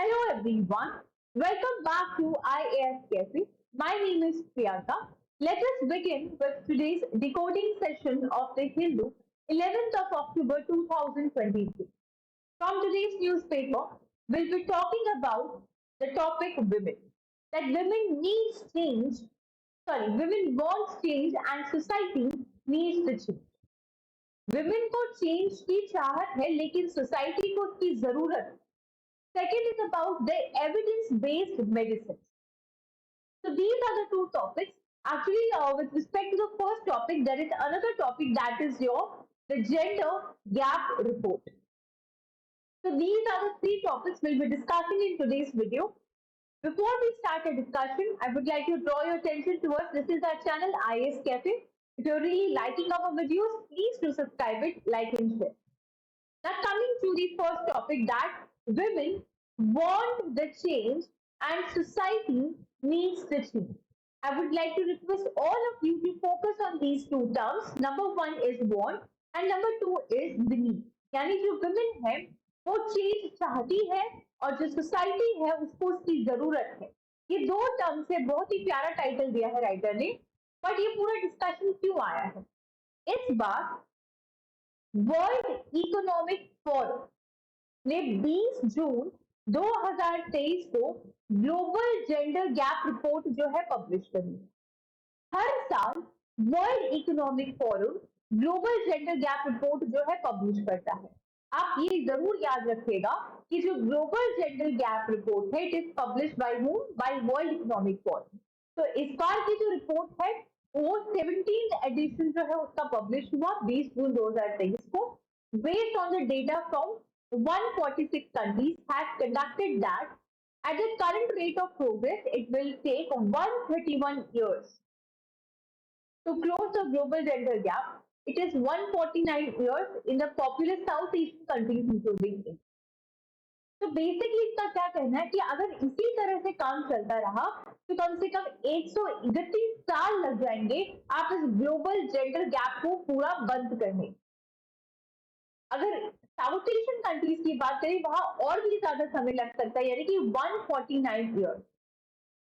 Hello everyone. Welcome back to IAS Cafe. My name is Priyanka. Let us begin with today's decoding session of the Hindu, 11th of October 2023. From today's newspaper, we'll be talking about the topic women. That women needs change, women wants change and society needs the change. Women को change की चाहत है लेकिन society को उसकी जरूरत है. Second is about the evidence-based medicine. So these are the two topics. Actually, with respect to the first topic, there is another topic that is the gender gap report. So these are the three topics we'll be discussing in today's video. Before we start the discussion, I would like to draw your attention towards this is our channel IS Cafe. If you're really liking our videos, please do subscribe it, like and share. Now coming to the first topic that women want the change and society needs the change. I would like to request all of you to focus on these two terms. Number one is want and number two is the need. यानी जो women है वो change चाहती है और जो society है उसको उसकी जरूरत है. ये दो टर्म से बहुत ही प्यारा टाइटल दिया है राइटर ने, बट ये पूरा डिस्कशन क्यों आया है? इस बार वर्ल्ड इकोनॉमिक फोरम ने 20 जून 2023 को ग्लोबल जेंडर गैप रिपोर्ट जो है पब्लिश करी है. हर साल world Economic forum global gender gap report जो है पब्लिश करता है. आप ये जरूर याद रखिएगा कि जो ग्लोबल जेंडर गैप रिपोर्ट है it is publish by whom? By World Economic Forum. तो इस बार की जो रिपोर्ट है वो 17th एडिशन जो है उसका पब्लिश हुआ 20 जून 2023 को. Based on the data from 146 countries has conducted that at the current rate of progress, it will take 131 years to close the global gender gap. It is 149 years in the populous South Asian countries including India. तो basically इसका क्या कहना है कि अगर इसी तरह से काम चलता रहा तो कम से कम 131 साल लग जाएंगे आप इस ग्लोबल जेंडर गैप को पूरा बंद करने. अगर साउथ एशियन कंट्रीज की बात करें वहां और भी ज्यादा समय लग सकता है यानी कि 149 years.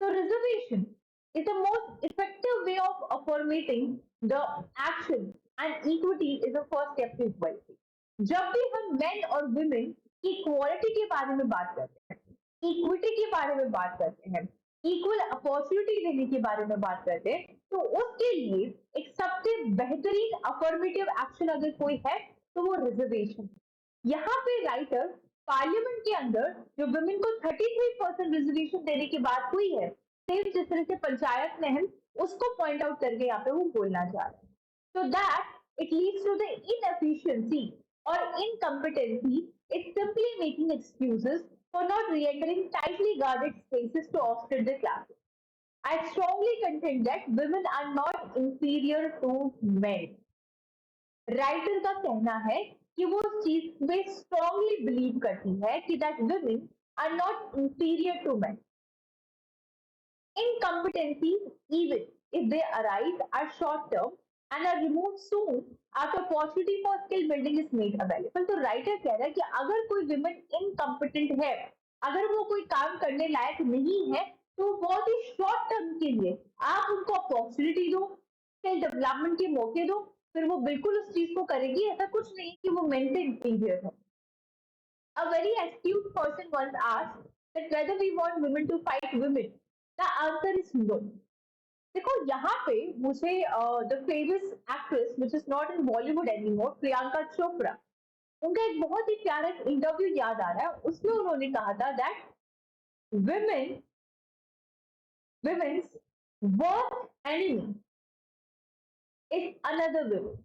So reservation is the most effective way of affirming the action and equity is the first step to equality. जब भी हम men और women की इक्वालिटी के बारे में बात करते हैं, इक्विटी के बारे में बात करते हैं, इक्वल अपॉर्चुनिटी देने के बारे में बात करते हैं, तो उसके लिए एक सबसे बेहतरीन अफर्मेटिव एक्शन अगर कोई है तो वो रिजर्वेशन. यहाँ पे राइटर पार्लियामेंट के अंदर जो वुमेन को 33% रिजर्वेशन देने की बात हुई है, सेम जिस तरह से पंचायत में है उसको पॉइंट आउट करके यहाँ पे वो बोलना चाह रहे हैं. So that it leads to the inefficiency or incompetency is simply making excuses for not re-entering tightly guarded spaces to offset the classes. I strongly contend that women are not inferior to men. Writer का कहना है कि वो उस चीज में strongly believe करती है कि that women are not inferior to man. Incompetencies, even if they arise, are short term and are removed soon after opportunity for skill building is made available. तो राइटर कह रहा है कि अगर कोई विमेन इनकम्पिटेंट है, अगर वो कोई काम करने लायक नहीं है, तो बहुत ही शॉर्ट टर्म के लिए आप उनको अपॉर्चुनिटी दो, स्किल डेवलपमेंट के मौके दो, फिर वो बिल्कुल उस चीज को करेगी. ऐसा कुछ नहीं कि वो मेन से इंफीरियर है. A very astute person once asked that whether we want women to fight women. The answer is no. देखो यहाँ पे मुझे the famous actress which is not in Bollywood anymore, Priyanka Chopra, उनका एक बहुत ही प्यारा इंटरव्यू याद आ रहा है. उसमें उन्होंने कहा था that women's worst enemy is another woman.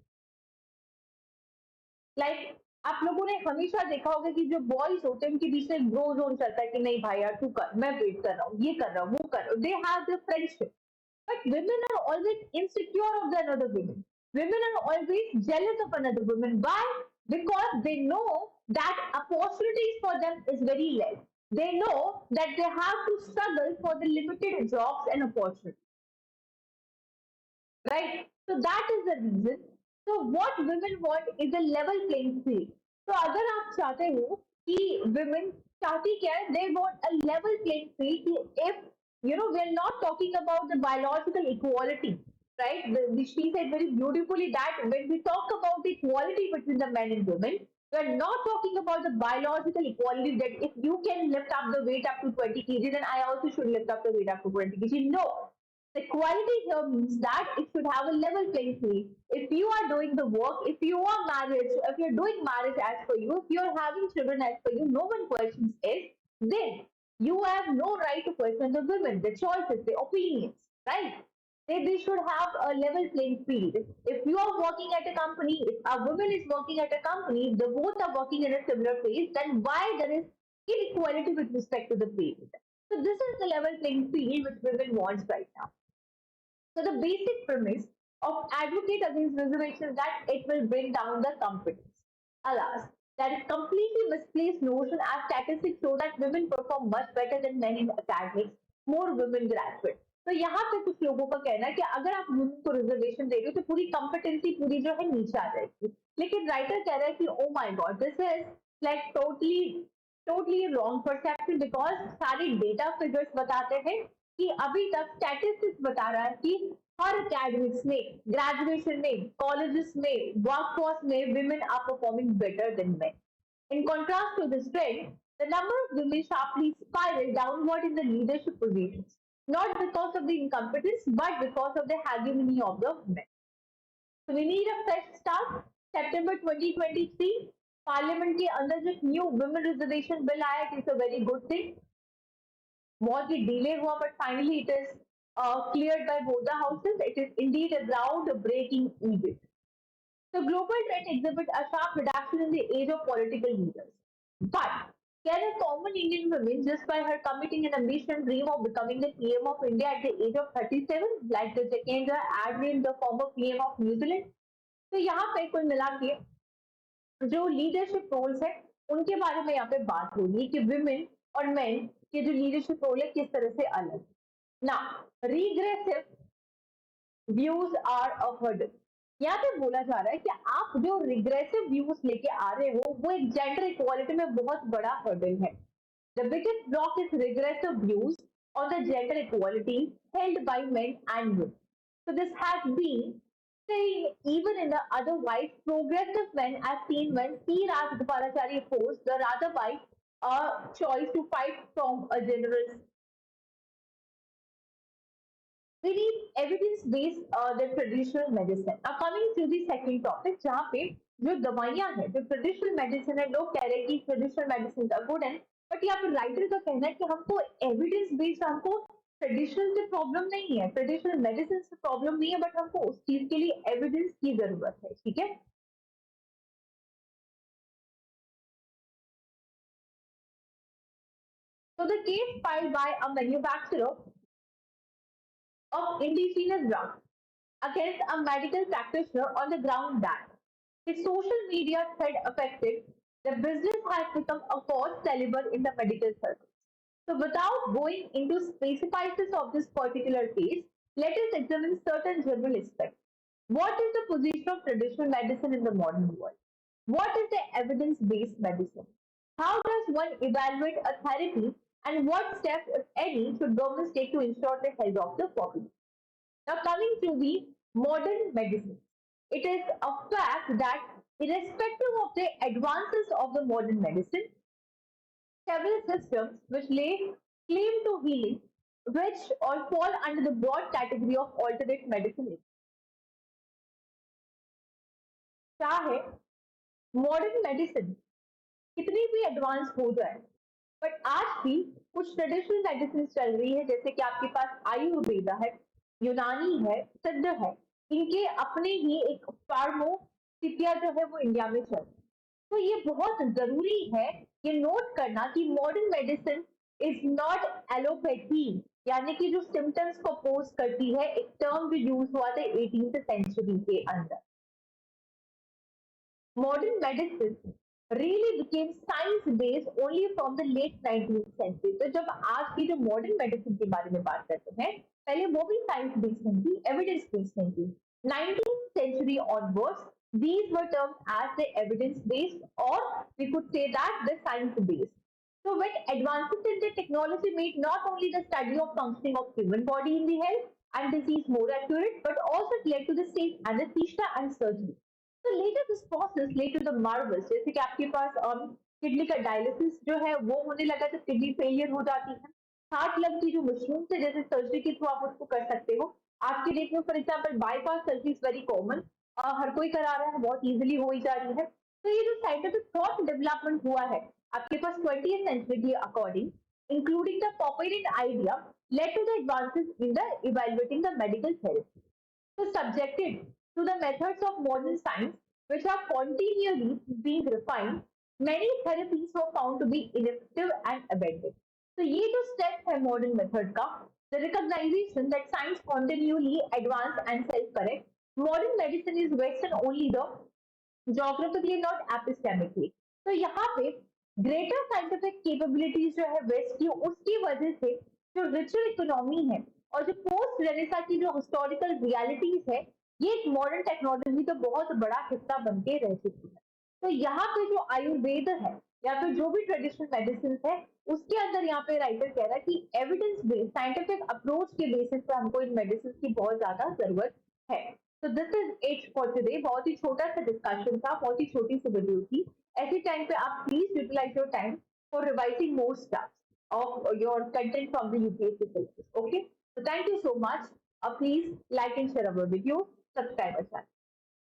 Like आप लोगों ने हमेशा देखा होगा कि जो बॉयज होते हैं उनके बीच में ग्रो जोन चलता है कि नहीं भाई यार तू कर, मैं वेट कर रहा हूँ, ये कर रहा हूँ, वो कर रहा हूँ. They have the friendship. But women are always insecure of the another women. Women are always jealous of another woman. Why? Because they know that opportunities for them is very less. They know that they have to struggle for the limited jobs and opportunities. Right? So that is the reason. So what women want is a level playing field. तो अगर आप चाहते हो कि women चाहती क्या है, they want a level playing field कि if we're not talking about the biological equality, right? She said very beautifully that when we talk about the equality between the men and women, we're not talking about the biological equality that if you can lift up the weight up to 20 kg, then I also should lift up the weight up to 20 kg. No, the equality here means that it should have a level playing field. If you are doing the work, if you are married, if you're doing marriage as per you, if you're having children as per you, no one questions it, then you have no right to question the women, the choices, the opinions, right? They should have a level playing field. If you are working at a company, if a woman is working at a company, the both are working in a similar phase, then why there is inequality with respect to the pay? So this is the level playing field which women wants right now. So the basic premise of advocate against reservation is that it will bring down the competence. Alas, that is completely misplaced notion as statistics show that women perform much better than men in academics, more women graduate. तो यहाँ पे कुछ लोगों का कहना है कि अगर आप वुमेन को रिजर्वेशन दे रहे हो तो पूरी कॉम्पिटेंसी पूरी जो है नीचे आ जाएगी, लेकिन राइटर कह रहा है कि oh my God this is like totally wrong perception because सारे डेटा फिगर्स बताते हैं कि अभी तक स्टैटिस्टिक्स बता रहा है कि हर अकेडमिक्स में, ग्रेजुएशन में, कॉलेजेस में, वर्कफोर्स में women are performing better than men. In contrast to this trend, the number of women sharply spiraled downward in the leadership positions, not because of the incompetence, but because of the hegemony of the men. So we need a fresh start. September 2023, parliament के अंदर जो new women reservation bill आया, it is a very good thing. बहुत ही delay हुआ but finally it is cleared by both the houses. It is indeed a ground-breaking event. The global trend exhibits a sharp reduction in the age of political leaders. But can a common Indian woman, just by her committing an ambition, dream of becoming the PM of India at the age of 37, like the Jacinda Ardern, the former PM of New Zealand? तो यहाँ पे कुल मिला के जो leadership roles है उनके बारे में यहाँ पे बात हो रही है कि विमेन और मेन के जो लीडरशिप रोल है किस तरह से अलग. ना regressive views are a hurdle. यहाँ पे बोला जा रहा है कि आप जो रिग्रेसिव व्यूज लेके आ रहे हो वो एक जेंडर इक्वालिटी में बहुत बड़ा हर्डल है. The biggest block is regressive views on the gender equality held by men and women. So this has been seen even in the otherwise progressive men as seen when C. Rajagopalachari opposed the rather by a choice to fight from a general. We need evidence-based the traditional medicine. Now coming to the second topic, जहाँ पे जो दवाइयाँ हैं, जो traditional medicine है, लोग कह रहे हैं कि traditional medicine का good है, but यहाँ पे writer का कहना है कि हमको evidence-based, हमको traditional से problem नहीं है, traditional medicine से problem नहीं है, but हमको उस चीज के लिए evidence की जरूरत है, ठीक है? So the case filed by a manufacturer of indigenous drugs against a medical practitioner on the ground that his social media thread affected the business has become a cause celebre in the medical circle. So, without going into specifics of this particular case, let us examine certain general aspects. What is the position of traditional medicine in the modern world? What is the evidence based medicine? How does one evaluate a therapy? And what steps, if any, should governments take to ensure the health of the population? Now, coming to the modern medicine, it is a fact that, irrespective of the advances of the modern medicine, several systems which lay claim to healing, which all fall under the broad category of alternate medicine. चाहे modern medicine कितनी भी advance हो जाए, but आज भी कुछ traditional medicine चल रही है, जैसे कि आपके पास आयुर्वेदा है, यूनानी है, सिद्ध है, इनके अपने ही एक फार्मोसिपिया जो है वो इंडिया में चल रही है. तो ये बहुत जरूरी है ये नोट करना कि modern medicine is not allopathy, यानी कि जो सिम्टम्स को अपोज करती है, एक टर्म भी यूज हुआ था 18th सेंचुरी के अंदर. Modern medicine really became science based only from the late 19th century. तो जब आज की जो मॉडर्न मेडिसिन के बारे में बात करते हैं, पहले वो भी साइंस बेस्ड नहीं थी, एविडेंस बेस्ड नहीं थी. 19th century onwards These were termed as the evidence-based, or we could say that the science-based. So when advances in the technology made not only the study of functioning of human body in the health and disease more accurate, but also it led to the safe anesthesia and surgery. So later this process led to the marvels, जैसे कि आपके पास kidney का dialysis जो है वो होने लगा तो किडनी फेलियर हो जाती है, हार्ट लंग की जो मशीन से जैसे सर्जरी के थ्रू आप उसको कर सकते हो। आज के डेट में for example bypass surgery is very common, हर कोई करा रहा है, बहुत इजीली हो ही जा रही है। तो ये जो साइंटिफिक थॉट डेवलपमेंट हुआ है आपके पास 20th सेंचुरी के according, including the populate idea, led to the advances in the evaluating the medical therapy. So subjected to the methods of modern science, which are continually being refined, many therapies were found to be ineffective and abandoned. So ये जो step है modern method का, the recognition that science continually advance and self-correct, modern medicine is Western only the geographically not epistemically. तो यहाँ पे greater scientific capabilities जो है waste की, उसकी वजह से जो रिचर इकोनॉमी है और जो पोस्ट रेनेसा की जो हिस्टोरिकल रियलिटीज है, ये एक मॉडर्न टेक्नोलॉजी का बहुत बड़ा हिस्सा बन के रह चुकी है। तो यहाँ पे जो आयुर्वेद है या फिर जो भी ट्रेडिशनल मेडिसिन है, उसके अंदर यहाँ पे राइटर कह रहा है कि एविडेंस बेस्ड साइंटिफिक अप्रोच के बेसिस पे हमको इन मेडिसिन की बहुत ज्यादा जरूरत है। तो this is it for today. बहुत ही छोटा सा डिस्कशन था, बहुत ही छोटी सी वीडियो थी। ऐसे टाइम पे आप please utilise your time for revising more stuff of your content from the UPSC syllabus. Okay, so thank you so much. Please like and share our video, subscribe our channel.